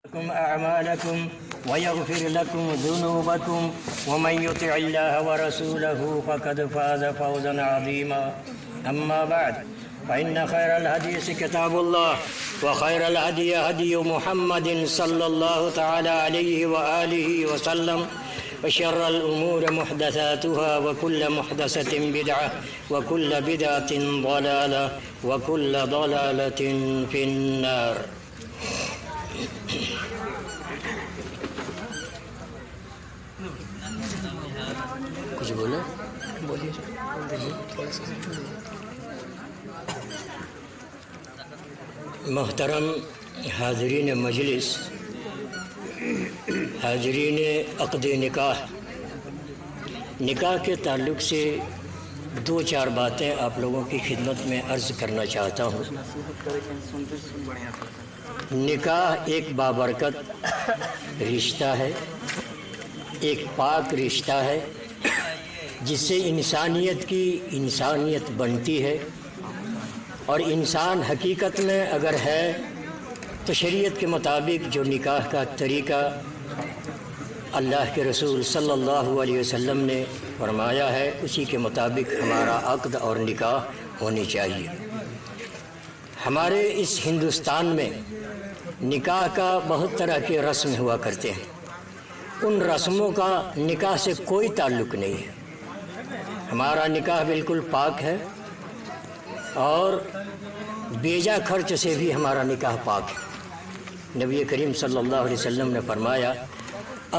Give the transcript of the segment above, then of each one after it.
لكم أعمالكم ويغفر لكم ذنوبكم ومن يطع الله ورسوله فقد فاز فوزا عظيما. أما بعد فإن خير الحديث كتاب الله وخير الهدي هدي محمد صلى الله تعالى عليه وآله وسلم وشر الأمور محدثاتها وكل محدثة بدعة وكل بدعة ضلالة وكل ضلالة في النار. کچھ بولے محترم حاضرین مجلس، حاضرین عقد نکاح کے تعلق سے دو چار باتیں آپ لوگوں کی خدمت میں عرض کرنا چاہتا ہوں. نکاح ایک بابرکت رشتہ ہے، ایک پاک رشتہ ہے جس سے انسانیت کی انسانیت بنتی ہے، اور انسان حقیقت میں اگر ہے تو شریعت کے مطابق جو نکاح کا طریقہ اللہ کے رسول صلی اللہ علیہ وسلم نے فرمایا ہے اسی کے مطابق ہمارا عقد اور نکاح ہونی چاہیے. ہمارے اس ہندوستان میں نکاح کا بہت طرح کے رسم ہوا کرتے ہیں. ان رسموں کا نکاح سے کوئی تعلق نہیں ہے. ہمارا نکاح بالکل پاک ہے، اور بیجا خرچ سے بھی ہمارا نکاح پاک ہے. نبی کریم صلی اللہ علیہ وسلم نے فرمایا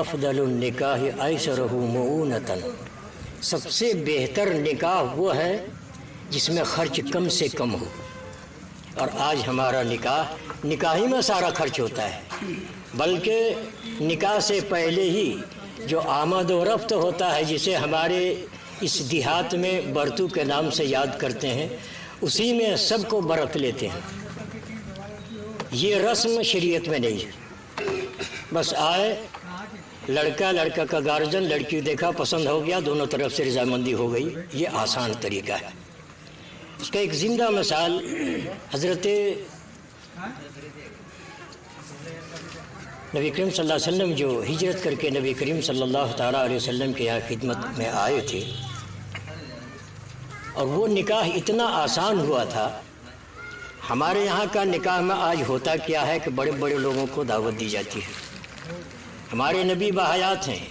افضل النکاح ایسرہ مؤونۃ، سب سے بہتر نکاح وہ ہے جس میں خرچ کم سے کم ہو. اور آج ہمارا نکاح ہی میں سارا خرچ ہوتا ہے، بلکہ نکاح سے پہلے ہی جو آمد و رفت ہوتا ہے جسے ہمارے اس دیہات میں برتو کے نام سے یاد کرتے ہیں، اسی میں سب کو برت لیتے ہیں. یہ رسم شریعت میں نہیں ہے. بس آئے لڑکا کا گارجن، لڑکی دیکھا پسند ہو گیا، دونوں طرف سے رضامندی ہو گئی. یہ آسان طریقہ ہے. اس کا ایک زندہ مثال حضرت نبی کریم صلی اللہ علیہ وسلم جو ہجرت کر کے نبی کریم صلی اللہ تعالیٰ علیہ وسلم کے یہاں خدمت میں آئے تھے، اور وہ نکاح اتنا آسان ہوا تھا. ہمارے یہاں کا نکاح میں آج ہوتا کیا ہے کہ بڑے بڑے لوگوں کو دعوت دی جاتی ہے. ہمارے نبی باحیات ہیں،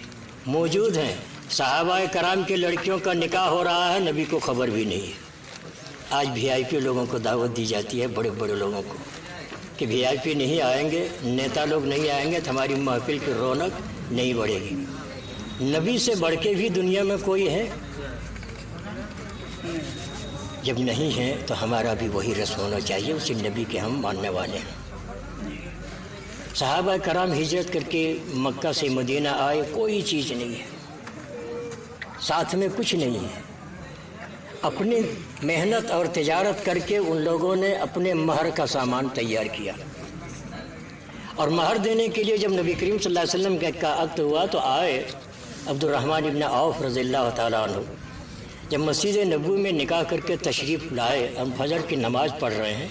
موجود ہیں، صحابہ کرام کے لڑکیوں کا نکاح ہو رہا ہے، نبی کو خبر بھی نہیں ہے. آج وی آئی پی لوگوں کو دعوت دی جاتی ہے، بڑے بڑے لوگوں کو، کہ وی آئی پی نہیں آئیں گے، نیتا لوگ نہیں آئیں گے تو ہماری محفل کی رونق نہیں بڑھے گی. نبی سے بڑھ کے بھی دنیا میں کوئی ہے؟ جب نہیں ہے تو ہمارا بھی وہی رسم ہونا چاہیے، اسی نبی کے ہم ماننے والے ہیں. صحابہ کرام ہجرت کر کے مکہ سے مدینہ آئے، کوئی چیز نہیں ہے، ساتھ میں کچھ نہیں ہے. اپنی محنت اور تجارت کر کے ان لوگوں نے اپنے مہر کا سامان تیار کیا، اور مہر دینے کے لیے جب نبی کریم صلی اللہ علیہ وسلم کا عقد ہوا تو آئے عبد الرحمن ابن عوف رضی اللہ تعالیٰ عنہ. جب مسجد نبوی میں نکاح کر کے تشریف لائے، ہم فجر کی نماز پڑھ رہے ہیں،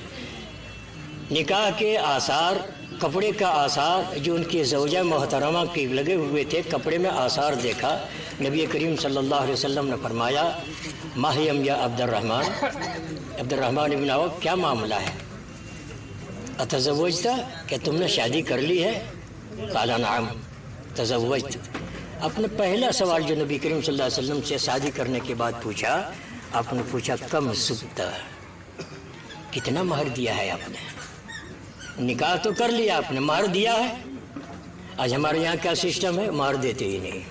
نکاح کے آثار، کپڑے کا آثار جو ان کی زوجہ محترمہ کے لگے ہوئے تھے، کپڑے میں آثار دیکھا. نبی کریم صلی اللہ علیہ وسلم نے فرمایا ماہیم یا عبد الرحمن ابن عوف، کیا معاملہ ہے؟ اتزوجتا، کہ تم نے شادی کر لی ہے؟ قال نعم تزوجت. اپنا پہلا سوال جو نبی کریم صلی اللہ علیہ وسلم سے شادی کرنے کے بعد پوچھا، آپ نے پوچھا کم سبتا، کتنا مہر دیا ہے آپ نے؟ نکاح تو کر لیا آپ نے، مہر دیا ہے؟ آج ہمارے یہاں کیا سسٹم ہے، مہر دیتے ہی نہیں.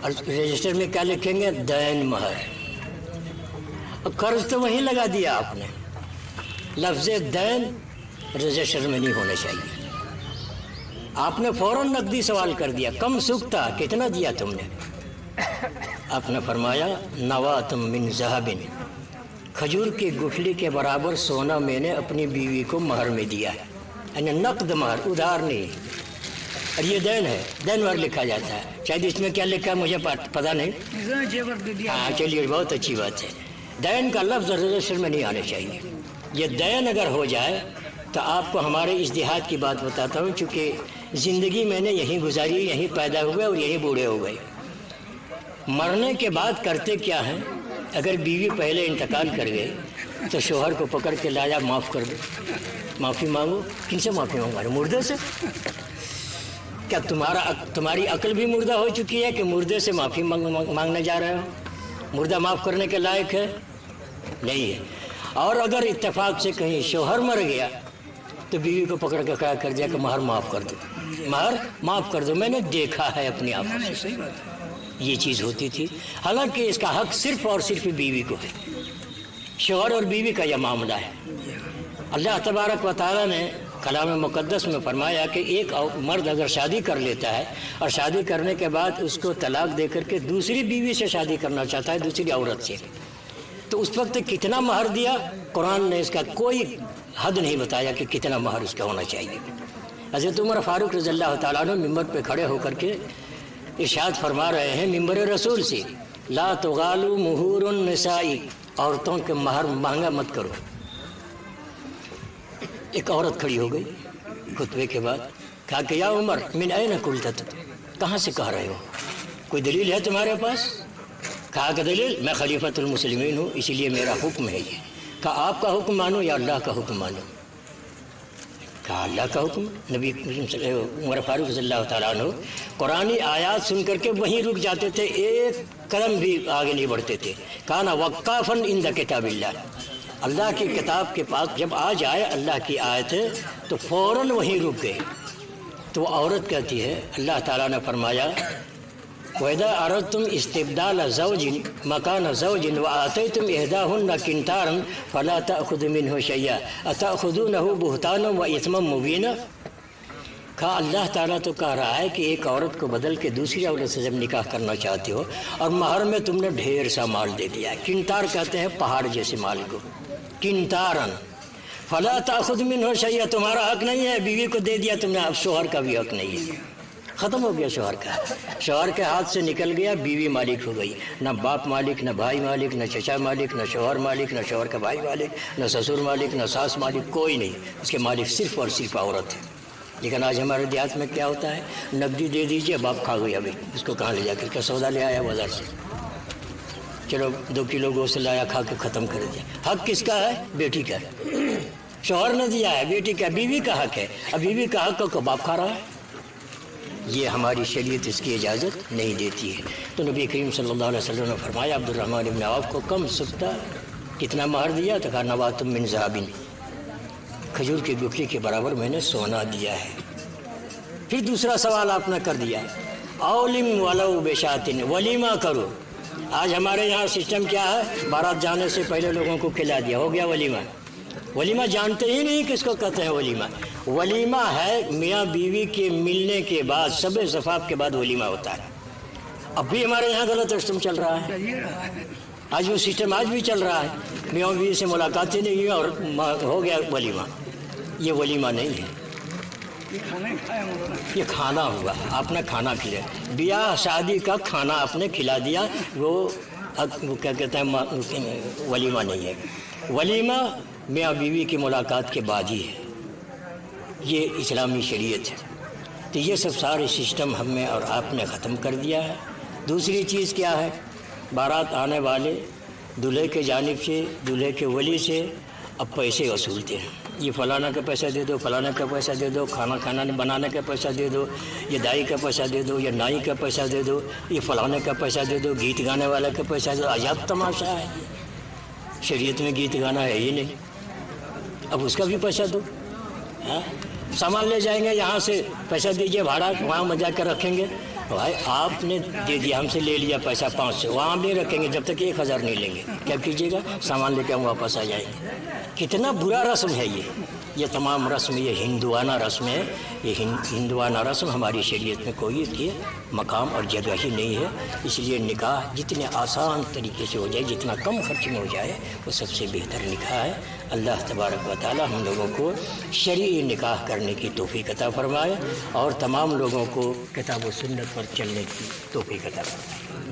اور رجسٹر میں کیا لکھیں گے؟ دین مہر. اور قرض تو وہیں لگا دیا آپ نے. لفظ دین رجسٹر میں نہیں ہونا چاہیے. آپ نے فوراً نقدی سوال کر دیا، کم سکتا، کتنا دیا تم نے؟ آپ نے فرمایا نواتم من ذہب، کھجور کی گٹھلی کے برابر سونا میں نے اپنی بیوی کو مہر میں دیا ہے. یعنی نقد مہر، ادھار نہیں. اور یہ دین ہے، دین مہر لکھا جاتا ہے. شاید اس میں کیا لکھا ہے مجھے پتہ نہیں. ہاں چلیے، بہت اچھی بات ہے. دین کا لفظ رجسٹر میں نہیں آنا چاہیے. یہ دین اگر ہو جائے تو آپ کو ہمارے اس دیہات کی بات بتاتا ہوں، چونکہ زندگی میں نے یہیں گزاری، یہیں پیدا ہوئے اور یہیں بوڑھے ہو گئے۔ مرنے کے بعد کرتے کیا ہیں؟ اگر بیوی پہلے انتقال کر گئے تو شوہر کو پکڑ کے لایا، معاف کر دو، معافی مانگو۔ کن سے معافی مانگو؟ مردے سے؟ کیا تمہاری عقل بھی مردہ ہو چکی ہے کہ مردے سے معافی مانگنے جا رہے ہو؟ مردہ معاف کرنے کے لائق ہے؟ نہیں ہے۔ اور اگر اتفاق سے کہیں شوہر مر گیا تو بیوی کو پکڑ کے کیا کر دیا کہ مہر معاف کر دو، مہر معاف کر دو۔ میں نے دیکھا ہے اپنی آنکھوں سے یہ چیز ہوتی تھی، حالانکہ اس کا حق صرف اور صرف بیوی کو ہے۔ شوہر اور بیوی کا یہ معاملہ ہے۔ اللہ تبارک و تعالیٰ نے کلام مقدس میں فرمایا کہ ایک مرد اگر شادی کر لیتا ہے اور شادی کرنے کے بعد اس کو طلاق دے کر کے دوسری بیوی سے شادی کرنا چاہتا ہے، دوسری عورت سے، تو اس وقت کتنا مہر دیا؟ قرآن نے اس کا کوئی حد نہیں بتایا کہ کتنا مہر اس کا ہونا چاہیے۔ حضرت عمر فاروق رضی اللہ تعالیٰ عنہ ممبر پہ کھڑے ہو کر کے ارشاد فرما رہے ہیں ممبر رسول سے، لا تغالوا مہور النساء، عورتوں کے مہر مہنگا مت کرو۔ ایک عورت کھڑی ہو گئی خطبے کے بعد، کہا کہ یا عمر من این قلت، کہاں سے کہہ رہے ہو؟ کوئی دلیل ہے تمہارے پاس؟ کہا کہ دلیل، میں خلیفۃ المسلمین ہوں، اسی لیے میرا حکم ہے یہ۔ کہا آپ کا حکم مانو یا اللہ کا حکم مانو؟ کہا اللہ کا حکم۔ نبی عمر فاروق رضی اللہ تعالیٰ عنہ قرآنی آیات سن کر کے وہیں رک جاتے تھے، ایک قدم بھی آگے نہیں بڑھتے تھے۔ کانا وقافا عند کتاب اللہ، اللہ کی کتاب کے پاس جب آ جائے اللہ کی آیت تو فوراً وہیں رک گئے۔ تو وہ عورت کہتی ہے، اللہ تعالیٰ نے فرمایا وَإِذَا أَرَدْتُمْ اسْتِبْدَالَ زَوْجٍ مَكَانَ زَوْجٍ وَآتَيْتُمْ إِحْدَاهُنَّ قِنْطَارًا فَلَا تَأْخُذُوا مِنْهُ شَيْئًا أَتَأْخُذُونَهُ بُهْتَانًا وَإِثْمًا مُبِينًا۔ کہا اللہ تعالیٰ تو کہہ رہا ہے کہ ایک عورت کو بدل کے دوسری عورت سے جب نکاح کرنا چاہتے ہو اور مہر میں تم نے ڈھیر سا مال دے دیا ہے، قنطار کہتے ہیں پہاڑ جیسے مال کو، قنطاراً، فلا تأخذ منہ شیئا، تمہارا حق نہیں ہے، بیوی کو دے دیا تم نے، اب شوہر کا بھی حق نہیں ہے، ختم ہو گیا شوہر کا، شوہر کے ہاتھ سے نکل گیا، بیوی مالک ہو گئی، نہ باپ مالک، نہ بھائی مالک، نہ چچا مالک، نہ شوہر مالک، نہ شوہر کا بھائی مالک، نہ سسر مالک، نہ ساس مالک، کوئی نہیں، اس کے مالک صرف اور صرف عورت ہے۔ لیکن آج ہمارے دیہات میں کیا ہوتا ہے؟ نقدی دے دیجئے، باپ کھا گیا بھائی، اس کو کہاں لے جا کر کے سودا لے آیا بازار سے، چلو 2 کلو گوشت لایا، کھا کے ختم کر دیا۔ حق کس کا ہے؟ بیٹی کا ہے، شوہر نے دیا ہے، بیٹی کا، بیوی کا حق ہے، اب بیوی کا حق کو باپ کھا رہا ہے، یہ ہماری شریعت اس کی اجازت نہیں دیتی ہے۔ تو نبی کریم صلی اللہ علیہ وسلم نے فرمایا عبد الرحمن بن عوف کو کم سکتا، کتنا مہر دیا؟ تو کہا نوات من ذهب، کھجور کی گٹھلی کے برابر میں نے سونا دیا ہے۔ پھر دوسرا سوال آپ نے کر دیا، اولم ولو بشات، ولیمہ کرو۔ آج ہمارے یہاں سسٹم کیا ہے؟ بارات جانے سے پہلے لوگوں کو کھلا دیا، ہو گیا ولیمہ۔ ولیمہ جانتے ہی نہیں کس کو کہتے ہیں ولیمہ۔ ولیمہ ہے میاں بیوی کے ملنے کے بعد، شب زفاف کے بعد ولیمہ ہوتا ہے۔ اب بھی ہمارے یہاں غلط سسٹم چل رہا ہے، آج وہ سسٹم آج بھی چل رہا ہے، میاں بیوی سے ملاقات ہی نہیں ہوئی اور ہو گیا ولیمہ۔ یہ ولیمہ نہیں ہے، یہ کھانا ہوا، آپ نے کھانا کھلایا، بیاہ شادی کا کھانا آپ نے کھلا دیا، وہ کیا کہتے ہیں ولیمہ نہیں ہے۔ ولیمہ میاں بیوی کی ملاقات کے بعد ہی ہے، یہ اسلامی شریعت ہے۔ تو یہ سب سارے سسٹم ہم نے اور آپ نے ختم کر دیا ہے۔ دوسری چیز کیا ہے؟ بارات آنے والے دولہے کے جانب سے، دولہے کے ولی سے اب پیسے وصولتے ہیں، یہ فلانا کا پیسہ دے دو، فلانا کا پیسہ دے دو، کھانا بنانے کا پیسہ دے دو، یہ دائی کا پیسہ دے دو، یہ نائی کا پیسہ دے دو، یہ فلانے کا پیسہ دے دو، گیت گانے والا کا پیسہ دے دو۔ عجب تماشا ہے، شریعت میں گیت گانا ہے ہی نہیں، اب اس کا بھی پیسہ دو۔ سامان لے جائیں گے یہاں سے، پیسہ دیجئے بھاڑا، وہاں میں جا کر رکھیں گے، بھائی آپ نے دے دیا، ہم سے لے لیا پیسہ 500، وہاں بھی رکھیں گے جب تک 1000 نہیں لیں گے، کیا کیجیے گا؟ سامان لے کے ہم واپس آ جائیں گے۔ کتنا برا رسم ہے یہ تمام رسم، یہ ہندوانہ رسم ہے، یہ ہندوانہ رسم ہماری شریعت میں کوئی اس کی مقام اور جگہ ہی نہیں ہے۔ اس لیے نکاح جتنے آسان طریقے سے ہو جائے، جتنا کم خرچ میں ہو جائے، وہ سب سے بہتر نکاح ہے۔ اللہ تبارک و تعالی ہم لوگوں کو شرعی نکاح کرنے کی توفیق عطا فرمائے اور تمام لوگوں کو کتاب و سنت پر چلنے کی توفیق عطا فرمائے۔